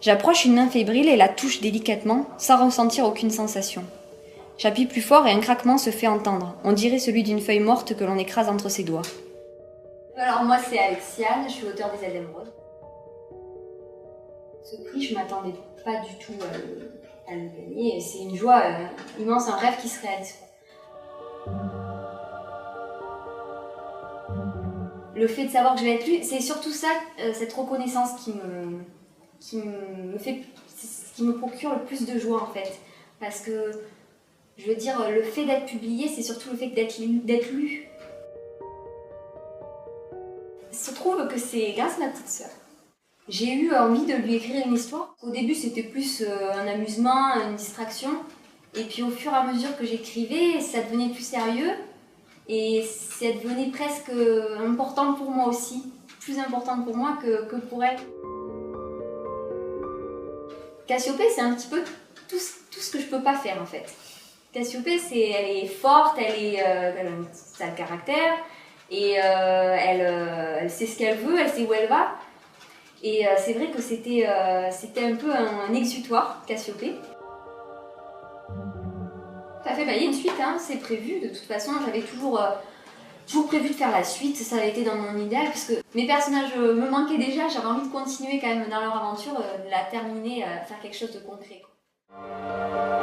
J'approche une main fébrile et la touche délicatement, sans ressentir aucune sensation. J'appuie plus fort et un craquement se fait entendre. On dirait celui d'une feuille morte que l'on écrase entre ses doigts. Alors moi c'est Alexiane, je suis l'auteur des Ailes d'Émeraude. Ce prix, je ne m'attendais pas du tout à le gagner. C'est une joie immense, un rêve qui se réalise. Le fait de savoir que je vais être lue, c'est surtout ça, cette reconnaissance qui me procure le plus de joie en fait. Parce que, je veux dire, le fait d'être publié, c'est surtout le fait d'être lu. Il se trouve que c'est grâce à ma petite sœur. J'ai eu envie de lui écrire une histoire. Au début, c'était plus un amusement, une distraction. Et puis au fur et à mesure que j'écrivais, ça devenait plus sérieux. Et ça devenait presque important pour moi aussi. Plus important pour moi que pour elle. Cassiopée, c'est un petit peu tout ce que je peux pas faire en fait. Cassiopée, elle est forte, elle a le caractère. Et elle sait ce qu'elle veut, elle sait où elle va. Et c'est vrai que c'était un peu un exutoire, Cassiopée. Ça fait il y a une suite, hein, c'est prévu. De toute façon, j'avais toujours prévu de faire la suite. Ça avait été dans mon idéal, parce que mes personnages me manquaient déjà. J'avais envie de continuer quand même dans leur aventure, de la terminer, faire quelque chose de concret, quoi.